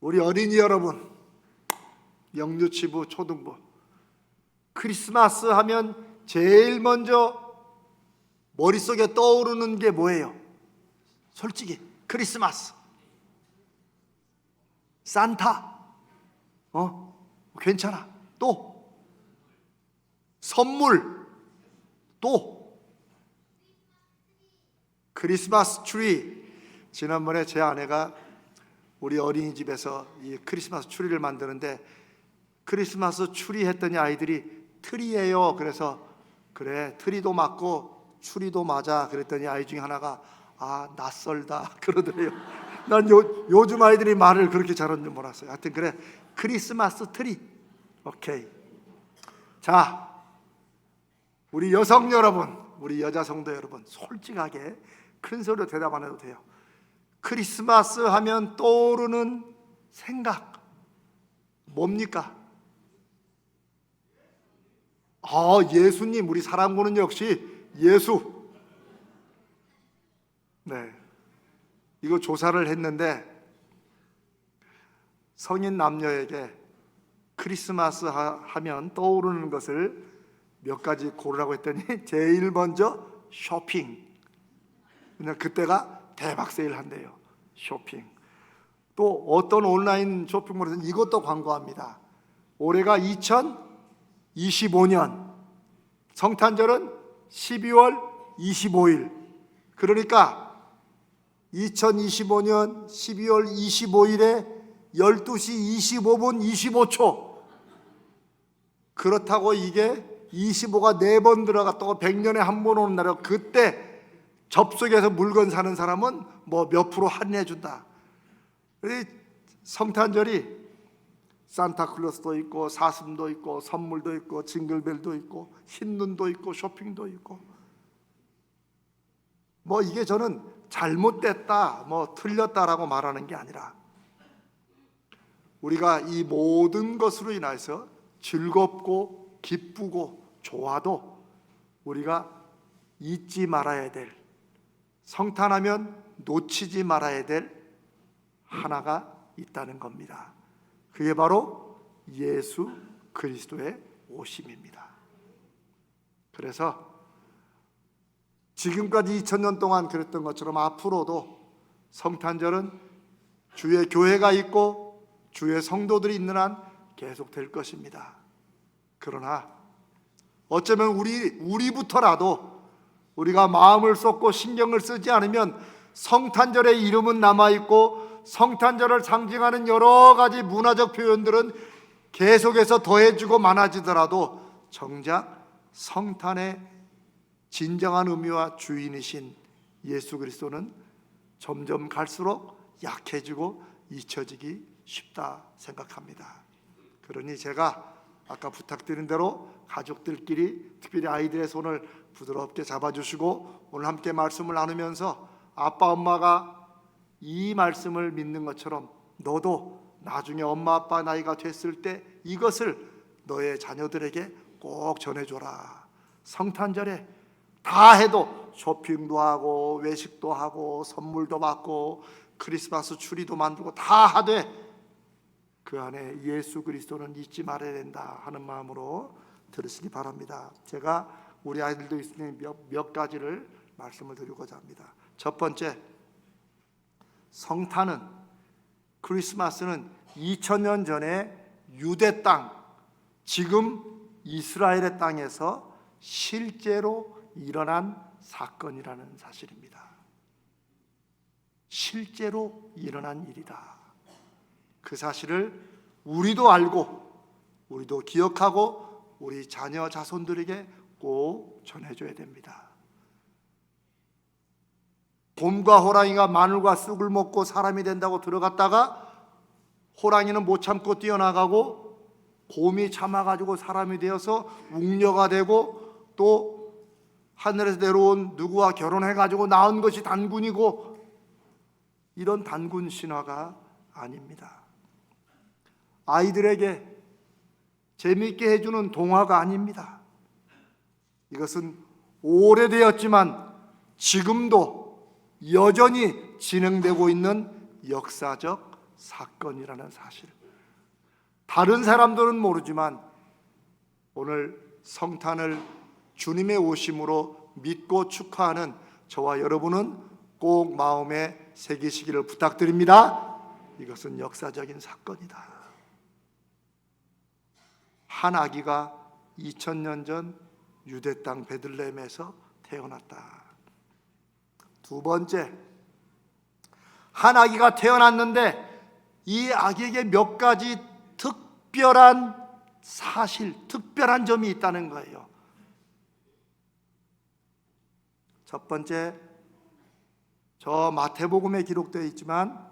우리 어린이 여러분, 영유치부, 초등부, 크리스마스 하면 제일 먼저 머릿속에 떠오르는 게 뭐예요? 솔직히 크리스마스, 산타, 괜찮아. 또 선물, 또 크리스마스 트리. 지난번에 제 아내가 우리 어린이집에서 이 크리스마스 트리를 만드는데 크리스마스 트리 했더니 아이들이 트리예요. 그래서 그래, 트리도 맞고 추리도 맞아. 그랬더니 아이 중에 하나가 낯설다 그러더래요. 난 요즘 아이들이 말을 그렇게 잘하는 줄 몰랐어요. 하여튼 그래, 크리스마스 트리. 오케이. 자, 우리 여성 여러분, 우리 여자 성도 여러분, 솔직하게 큰 소리로 대답 안 해도 돼요. 크리스마스 하면 떠오르는 생각 뭡니까? 예수님. 우리 사랑꾼은 역시 예수. 네, 이거 조사를 했는데 성인 남녀에게 크리스마스 하면 떠오르는 것을 몇 가지 고르라고 했더니 제일 먼저 쇼핑. 그냥 그때가 대박 세일 한대요. 쇼핑. 또 어떤 온라인 쇼핑몰에서는 이것도 광고합니다. 올해가 2025년, 성탄절은 12월 25일. 그러니까 2025년 12월 25일에 12시 25분 25초. 그렇다고 이게 25가 4번 들어갔다고 100년에 한 번 오는 날이고, 그때 접속해서 물건 사는 사람은 뭐 몇 프로 할인해 준다. 성탄절이 산타클로스도 있고 사슴도 있고 선물도 있고 징글벨도 있고 흰눈도 있고 쇼핑도 있고, 뭐 이게 저는 잘못됐다, 뭐 틀렸다라고 말하는 게 아니라 우리가 이 모든 것으로 인해서 즐겁고 기쁘고 좋아도 우리가 잊지 말아야 될, 성탄하면 놓치지 말아야 될 하나가 있다는 겁니다. 그게 바로 예수 그리스도의 오심입니다. 그래서 지금까지 2000년 동안 그랬던 것처럼 앞으로도 성탄절은 주의 교회가 있고 주의 성도들이 있는 한 계속 될 것입니다. 그러나 어쩌면 우리부터라도 우리가 마음을 쏟고 신경을 쓰지 않으면 성탄절의 이름은 남아있고 성탄절을 상징하는 여러 가지 문화적 표현들은 계속해서 더해지고 많아지더라도 정작 성탄의 진정한 의미와 주인이신 예수 그리스도는 점점 갈수록 약해지고 잊혀지기 쉽다 생각합니다. 그러니 제가 아까 부탁드린 대로 가족들끼리, 특별히 아이들의 손을 부드럽게 잡아주시고 오늘 함께 말씀을 나누면서 아빠 엄마가 이 말씀을 믿는 것처럼 너도 나중에 엄마 아빠 나이가 됐을 때 이것을 너의 자녀들에게 꼭 전해줘라. 성탄절에 다 해도 쇼핑도 하고 외식도 하고 선물도 받고 크리스마스 추리도 만들고 다 하되 그 안에 예수 그리스도는 잊지 말아야 된다 하는 마음으로 들으시기 바랍니다. 제가 우리 아이들도 있으니 몇 가지를 말씀을 드리고자 합니다. 첫 번째, 성탄은, 크리스마스는 2000년 전에 유대 땅, 지금 이스라엘의 땅에서 실제로 일어난 사건이라는 사실입니다. 실제로 일어난 일이다. 그 사실을 우리도 알고 우리도 기억하고 우리 자녀 자손들에게 꼭 전해줘야 됩니다. 곰과 호랑이가 마늘과 쑥을 먹고 사람이 된다고 들어갔다가 호랑이는 못 참고 뛰어나가고 곰이 참아가지고 사람이 되어서 웅녀가 되고 또 하늘에서 내려온 누구와 결혼해가지고 낳은 것이 단군이고, 이런 단군 신화가 아닙니다. 아이들에게 재미있게 해주는 동화가 아닙니다. 이것은 오래되었지만 지금도 여전히 진행되고 있는 역사적 사건이라는 사실, 다른 사람들은 모르지만 오늘 성탄을 주님의 오심으로 믿고 축하하는 저와 여러분은 꼭 마음에 새기시기를 부탁드립니다. 이것은 역사적인 사건이다. 한 아기가 2000년 전 유대 땅 베들레헴에서 태어났다. 두 번째, 한 아기가 태어났는데 이 아기에게 몇 가지 특별한 사실, 특별한 점이 있다는 거예요. 첫 번째, 저 마태복음에 기록되어 있지만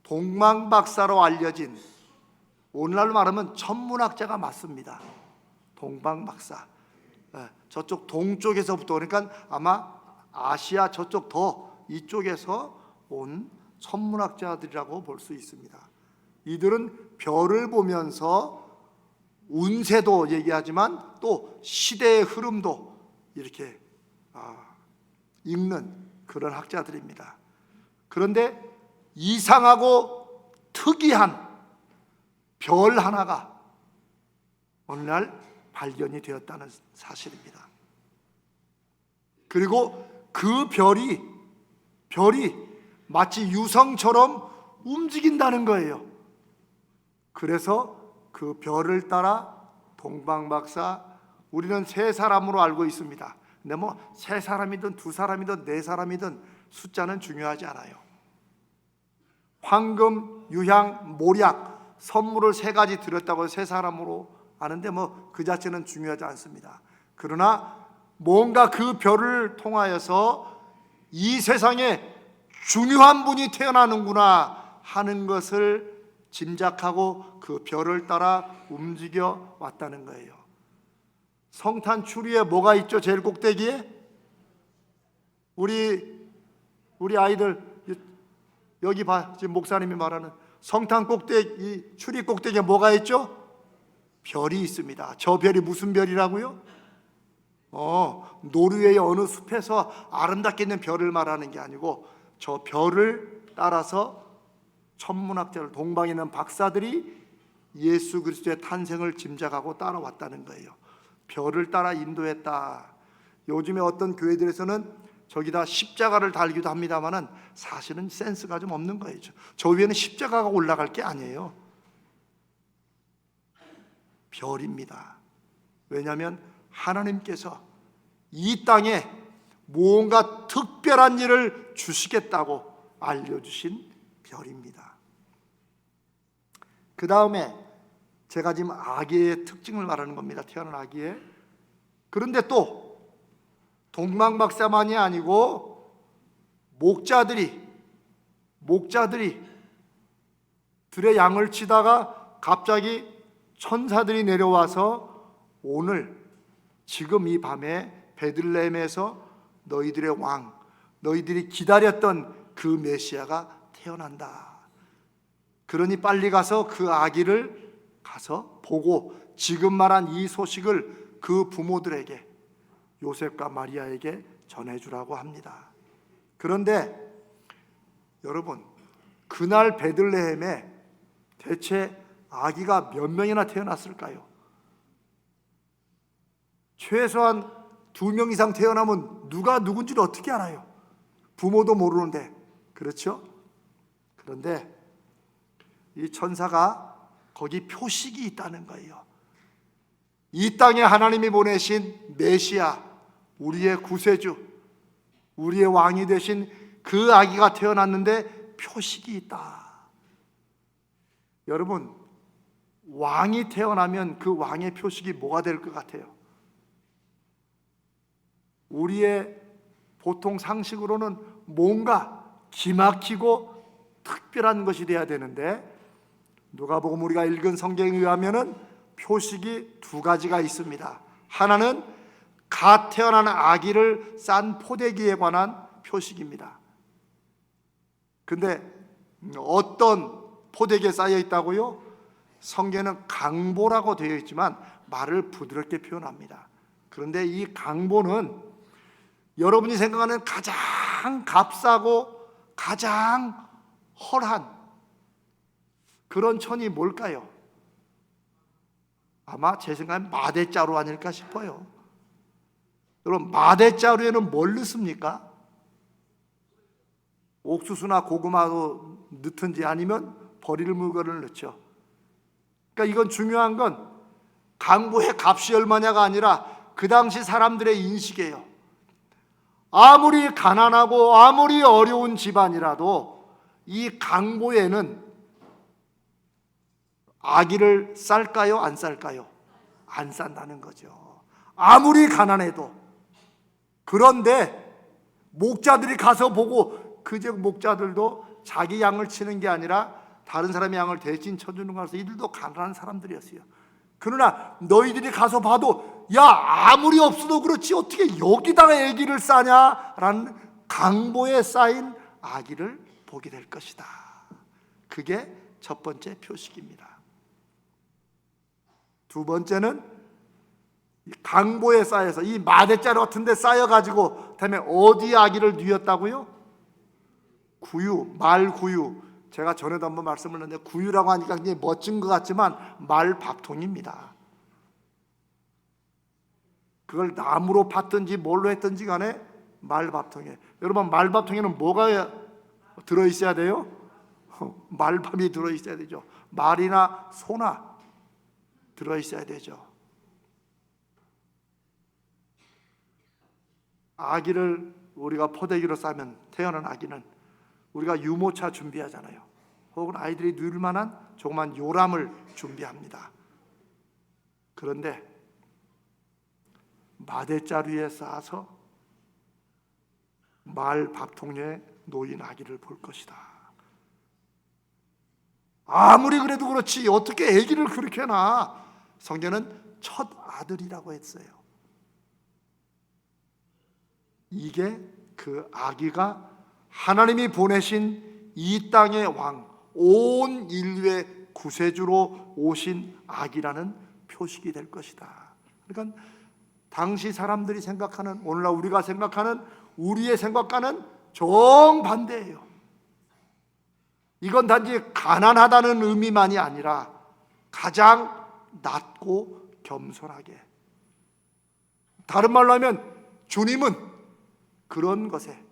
동방박사로 알려진, 오늘날로 말하면 천문학자가 맞습니다. 동방박사, 저쪽 동쪽에서부터, 그러니까 아마 아시아 저쪽 더 이쪽에서 온 천문학자들이라고 볼 수 있습니다. 이들은 별을 보면서 운세도 얘기하지만 또 시대의 흐름도 이렇게 읽는 그런 학자들입니다. 그런데 이상하고 특이한 별 하나가 어느 날 발견이 되었다는 사실입니다. 그리고 그 별이 마치 유성처럼 움직인다는 거예요. 그래서 그 별을 따라 동방박사, 우리는 세 사람으로 알고 있습니다. 근데 뭐 세 사람이든 두 사람이든 네 사람이든 숫자는 중요하지 않아요. 황금, 유향, 모략 선물을 세 가지 드렸다고 해서 세 사람으로 아는데 뭐 그 자체는 중요하지 않습니다. 그러나 뭔가 그 별을 통하여서 이 세상에 중요한 분이 태어나는구나 하는 것을 짐작하고 그 별을 따라 움직여 왔다는 거예요. 성탄 추리에 뭐가 있죠? 제일 꼭대기에 우리 아이들 여기 봐, 지금 목사님이 말하는 성탄 꼭대기, 추리 꼭대기에 뭐가 있죠? 별이 있습니다. 저 별이 무슨 별이라고요? 노르웨이 어느 숲에서 아름답게 있는 별을 말하는 게 아니고 저 별을 따라서 천문학자들, 동방에 있는 박사들이 예수 그리스도의 탄생을 짐작하고 따라왔다는 거예요. 별을 따라 인도했다. 요즘에 어떤 교회들에서는 저기다 십자가를 달기도 합니다만은 사실은 센스가 좀 없는 거예요. 저 위에는 십자가가 올라갈 게 아니에요. 별입니다. 왜냐하면 하나님께서 이 땅에 무언가 특별한 일을 주시겠다고 알려주신 별입니다. 그 다음에 제가 지금 아기의 특징을 말하는 겁니다. 태어난 아기의. 그런데 또 동방박사만이 아니고 목자들이 들의 양을 치다가 갑자기 천사들이 내려와서 오늘 지금 이 밤에 베들레헴에서 너희들의 왕, 너희들이 기다렸던 그 메시아가 태어난다. 그러니 빨리 가서 그 아기를 가서 보고 지금 말한 이 소식을 그 부모들에게, 요셉과 마리아에게 전해주라고 합니다. 그런데 여러분, 그날 베들레헴에 대체 아기가 몇 명이나 태어났을까요? 최소한 2명 이상 태어나면 누가 누군지를 어떻게 알아요? 부모도 모르는데, 그렇죠? 그런데 이 천사가 거기 표식이 있다는 거예요. 이 땅에 하나님이 보내신 메시아, 우리의 구세주, 우리의 왕이 되신 그 아기가 태어났는데 표식이 있다. 여러분, 왕이 태어나면 그 왕의 표식이 뭐가 될 것 같아요? 우리의 보통 상식으로는 뭔가 기막히고 특별한 것이 돼야 되는데, 누가복음 우리가 읽은 성경에 의하면은 표식이 2가지가 있습니다. 하나는 갓 태어난 아기를 싼 포대기에 관한 표식입니다. 근데 어떤 포대기에 쌓여 있다고요? 성경에는 강보라고 되어 있지만 말을 부드럽게 표현합니다. 그런데 이 강보는 여러분이 생각하는 가장 값싸고 가장 헐한 그런 천이 뭘까요? 아마 제 생각엔 마대자루 아닐까 싶어요. 여러분, 마대자루에는 뭘 넣습니까? 옥수수나 고구마도 넣든지 아니면 버릴 물건을 넣죠. 그러니까 이건 중요한 건 강보의 값이 얼마냐가 아니라 그 당시 사람들의 인식이에요. 아무리 가난하고 아무리 어려운 집안이라도 이 강보에는 아기를 쌀까요? 안 쌀까요? 안 싼다는 거죠. 아무리 가난해도. 그런데 목자들이 가서 보고 그제 목자들도 자기 양을 치는 게 아니라 다른 사람의 양을 대신 쳐주는 거라서 이들도 가난한 사람들이었어요. 그러나 너희들이 가서 봐도 야, 아무리 없어도 그렇지 어떻게 여기다가 아기를 싸냐라는 강보에 쌓인 아기를 보게 될 것이다. 그게 첫 번째 표식입니다. 두 번째는 강보에 쌓여서 이 마대자루 같은 데 쌓여가지고 그다음에 어디에 아기를 뉘었다고요? 구유, 말구유. 제가 전에도 한번 말씀을 했는데 구유라고 하니까 굉장히 멋진 것 같지만 말밥통입니다. 그걸 나무로 팠든지 뭘로 했든지 간에 말밥통에. 여러분, 말밥통에는 뭐가 들어있어야 돼요? 말밥이 들어있어야 되죠. 말이나 소나 들어있어야 되죠. 아기를 우리가 포대기로 싸면 태어난 아기는 우리가 유모차 준비하잖아요. 혹은 아이들이 누울 만한 조그만 요람을 준비합니다. 그런데 마대자루에 쌓아서 말 밥통에 놓인 아기를 볼 것이다. 아무리 그래도 그렇지 어떻게 아기를 그렇게 낳아? 성경은 첫 아들이라고 했어요. 이게 그 아기가 하나님이 보내신 이 땅의 왕, 온 인류의 구세주로 오신 아기라는 표식이 될 것이다. 그러니까 당시 사람들이 생각하는, 오늘날 우리가 생각하는 우리의 생각과는 정반대예요. 이건 단지 가난하다는 의미만이 아니라 가장 낮고 겸손하게, 다른 말로 하면 주님은 그런 것에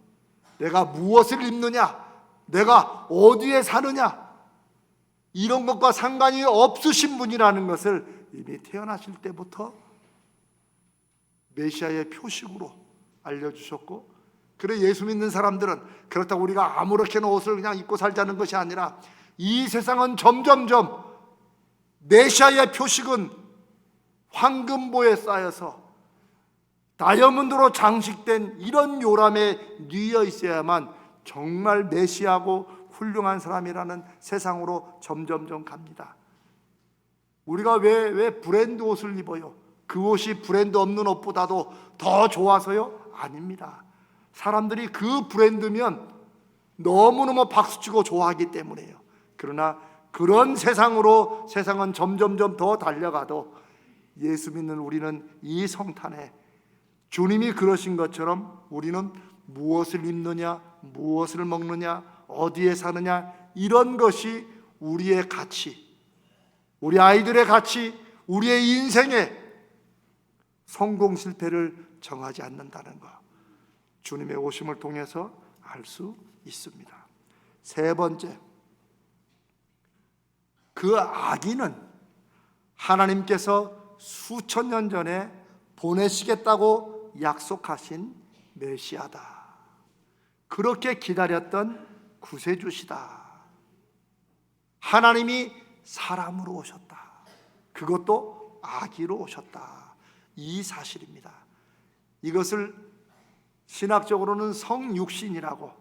내가 무엇을 입느냐, 내가 어디에 사느냐, 이런 것과 상관이 없으신 분이라는 것을 이미 태어나실 때부터 메시아의 표식으로 알려주셨고, 그래 예수 믿는 사람들은 그렇다고 우리가 아무렇게나 옷을 그냥 입고 살자는 것이 아니라 이 세상은 점점점 메시아의 표식은 황금보에 쌓여서 다이아몬드로 장식된 이런 요람에 뉘어 있어야만 정말 메시아고 훌륭한 사람이라는 세상으로 점점점 갑니다. 우리가 왜 브랜드 옷을 입어요? 그 옷이 브랜드 없는 옷보다도 더 좋아서요? 아닙니다. 사람들이 그 브랜드면 너무너무 박수치고 좋아하기 때문에요. 그러나 그런 세상으로 세상은 점점점 더 달려가도 예수 믿는 우리는 이 성탄에 주님이 그러신 것처럼 우리는 무엇을 입느냐, 무엇을 먹느냐, 어디에 사느냐, 이런 것이 우리의 가치, 우리 아이들의 가치, 우리의 인생의 성공 실패를 정하지 않는다는 것, 주님의 오심을 통해서 알 수 있습니다. 세 번째, 그 아기는 하나님께서 수천 년 전에 보내시겠다고 약속하신 메시아다. 그렇게 기다렸던 구세주시다. 하나님이 사람으로 오셨다. 그것도 아기로 오셨다. 이 사실입니다. 이것을 신학적으로는 성육신이라고,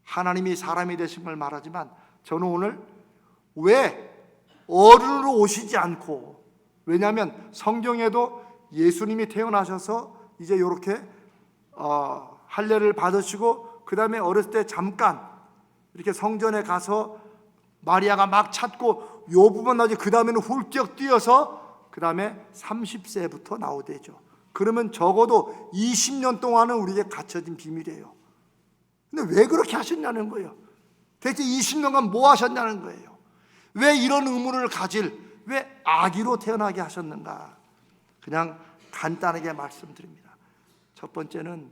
하나님이 사람이 되신 걸 말하지만 저는 오늘 왜 어른으로 오시지 않고, 왜냐하면 성경에도 예수님이 태어나셔서 이제 이렇게 할례를 받으시고 그 다음에 어렸을 때 잠깐 이렇게 성전에 가서 마리아가 막 찾고 요 부분 나지, 그 다음에는 훌쩍 뛰어서 그 다음에 30세부터 나오대죠. 그러면 적어도 20년 동안은 우리에게 갇혀진 비밀이에요. 근데 왜 그렇게 하셨냐는 거예요. 대체 20년간 뭐 하셨냐는 거예요. 왜 이런 의문을 가질, 왜 아기로 태어나게 하셨는가? 그냥 간단하게 말씀드립니다. 첫 번째는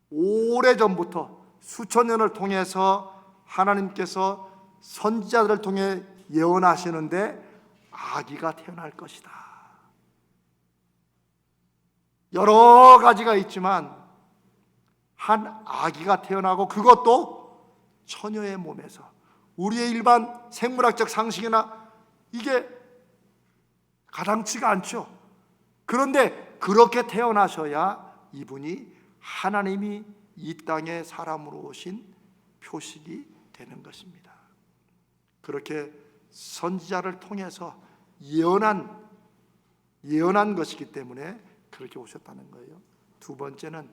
오래전부터 수천 년을 통해서 하나님께서 선지자들을 통해 예언하시는데 아기가 태어날 것이다. 여러 가지가 있지만 한 아기가 태어나고, 그것도 처녀의 몸에서. 우리의 일반 생물학적 상식이나 이게 가당치가 않죠. 그런데 그렇게 태어나셔야 이분이 하나님이 이 땅에 사람으로 오신 표식이 되는 것입니다. 그렇게 선지자를 통해서 예언한 것이기 때문에 그렇게 오셨다는 거예요. 두 번째는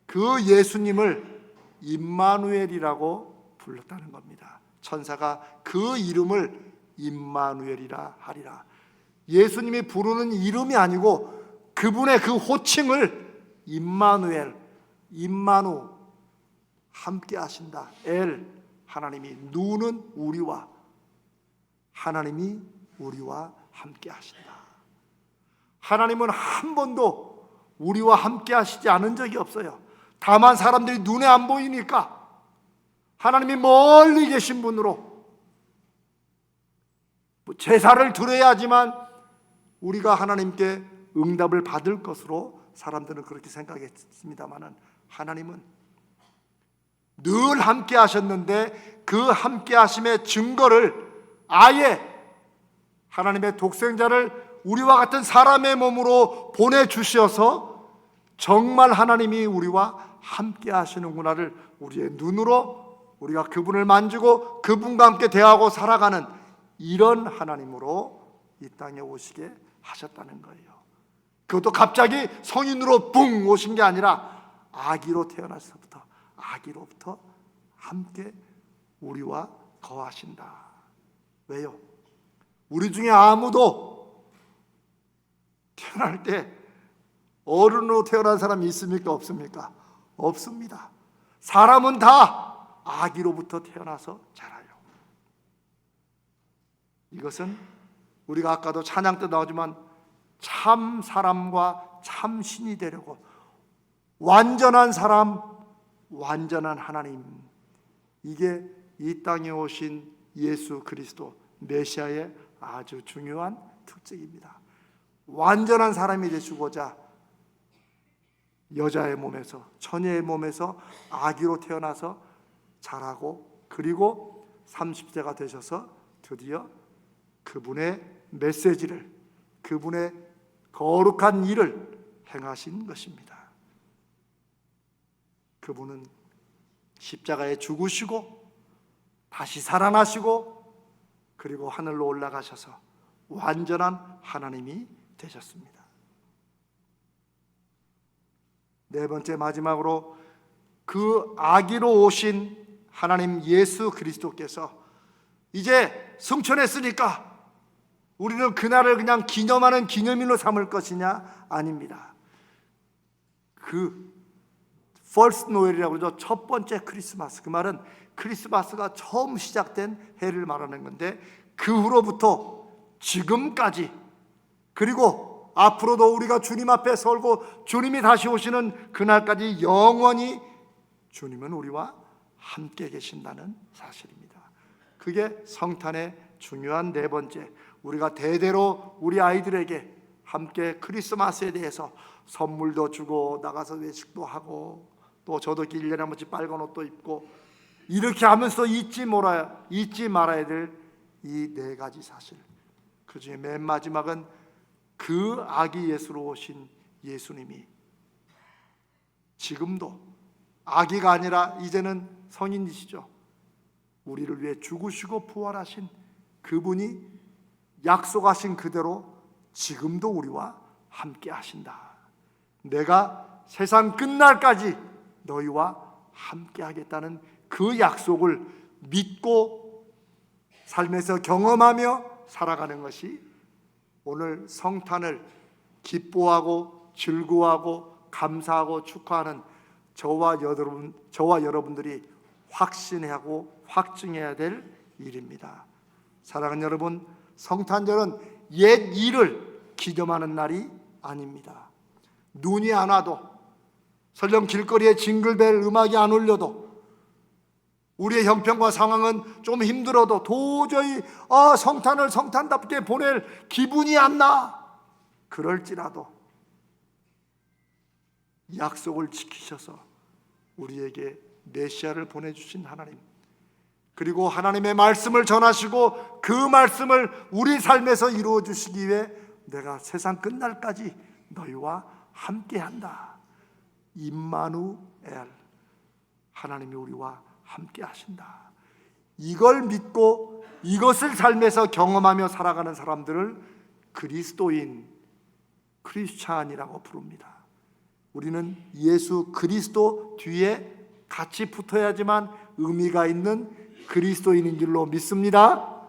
그 예수님을 임마누엘이라고 불렀다는 겁니다. 천사가 그 이름을 임마누엘이라 하리라. 예수님이 부르는 이름이 아니고 그분의 그 호칭을 임마누엘, 임마누, 함께 하신다. 엘, 하나님이, 누는 우리와, 하나님이 우리와 함께 하신다. 하나님은 한 번도 우리와 함께 하시지 않은 적이 없어요. 다만 사람들이 눈에 안 보이니까 하나님이 멀리 계신 분으로 제사를 드려야지만 우리가 하나님께 응답을 받을 것으로 사람들은 그렇게 생각했습니다만, 하나님은 늘 함께 하셨는데 그 함께 하심의 증거를 아예 하나님의 독생자를 우리와 같은 사람의 몸으로 보내주셔서 정말 하나님이 우리와 함께 하시는구나를 우리의 눈으로 우리가 그분을 만지고 그분과 함께 대하고 살아가는 이런 하나님으로 이 땅에 오시게 하셨다는 거예요. 그것도 갑자기 성인으로 붕 오신 게 아니라 아기로 태어나서부터, 아기로부터 함께 우리와 거하신다. 왜요? 우리 중에 아무도 태어날 때 어른으로 태어난 사람이 있습니까? 없습니까? 없습니다. 사람은 다 아기로부터 태어나서 자라요. 이것은 우리가 아까도 찬양 때 나오지만 참 사람과 참 신이 되려고 완전한 사람, 완전한 하나님, 이게 이 땅에 오신 예수 그리스도 메시아의 아주 중요한 특징입니다. 완전한 사람이 되시고자 여자의 몸에서, 처녀의 몸에서 아기로 태어나서 자라고, 그리고 30세가 되셔서 드디어 그분의 메시지를, 그분의 거룩한 일을 행하신 것입니다. 그분은 십자가에 죽으시고 다시 살아나시고 그리고 하늘로 올라가셔서 완전한 하나님이 되셨습니다. 네 번째, 마지막으로 그 아기로 오신 하나님 예수 그리스도께서 이제 승천했으니까 우리는 그날을 그냥 기념하는 기념일로 삼을 것이냐? 아닙니다. 그 First Noel이라고 그러죠. 첫 번째 크리스마스. 그 말은 크리스마스가 처음 시작된 해를 말하는 건데, 그 후로부터 지금까지, 그리고 앞으로도 우리가 주님 앞에 설고 주님이 다시 오시는 그날까지 영원히 주님은 우리와 함께 계신다는 사실입니다. 그게 성탄의 중요한 네 번째, 우리가 대대로 우리 아이들에게 함께 크리스마스에 대해서 선물도 주고 나가서 외식도 하고, 또 저도 1년에 한 번씩 빨간 옷도 입고 이렇게 하면서 잊지 말아야 될 이 네 가지 사실, 그 중에 맨 마지막은 그 아기 예수로 오신 예수님이 지금도 아기가 아니라 이제는 성인이시죠. 우리를 위해 죽으시고 부활하신 그분이 약속하신 그대로 지금도 우리와 함께 하신다. 내가 세상 끝날까지 너희와 함께 하겠다는 그 약속을 믿고 삶에서 경험하며 살아가는 것이 오늘 성탄을 기뻐하고 즐거워하고 감사하고 축하하는 저와 여러분들이 확신하고 확증해야 될 일입니다. 사랑하는 여러분, 성탄절은 옛 일을 기념하는 날이 아닙니다. 눈이 안 와도, 설령 길거리에 징글벨 음악이 안 울려도, 우리의 형편과 상황은 좀 힘들어도 도저히 성탄을 성탄답게 보낼 기분이 안 나. 그럴지라도 약속을 지키셔서 우리에게 메시아를 보내주신 하나님, 그리고 하나님의 말씀을 전하시고 그 말씀을 우리 삶에서 이루어 주시기 위해 내가 세상 끝날까지 너희와 함께한다. 임마누엘, 하나님이 우리와 함께 하신다. 이걸 믿고 이것을 삶에서 경험하며 살아가는 사람들을 그리스도인, 크리스찬이라고 부릅니다. 우리는 예수 그리스도 뒤에 같이 붙어야지만 의미가 있는 그리스도인인 줄로 믿습니다.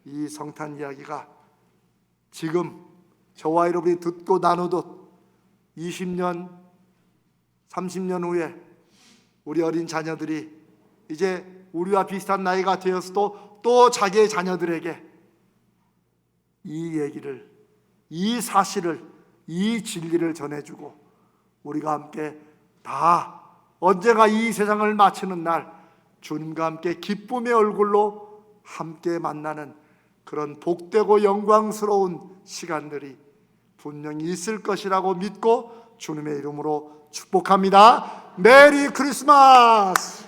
이 성탄 이야기가 지금 저와 여러분이 듣고 나누듯 20년, 30년 후에 우리 어린 자녀들이 이제 우리와 비슷한 나이가 되었어도 또 자기의 자녀들에게 이 얘기를, 이 사실을, 이 진리를 전해주고 우리가 함께 다 언젠가 이 세상을 마치는 날 주님과 함께 기쁨의 얼굴로 함께 만나는 그런 복되고 영광스러운 시간들이 분명히 있을 것이라고 믿고 주님의 이름으로 축복합니다. 메리 크리스마스!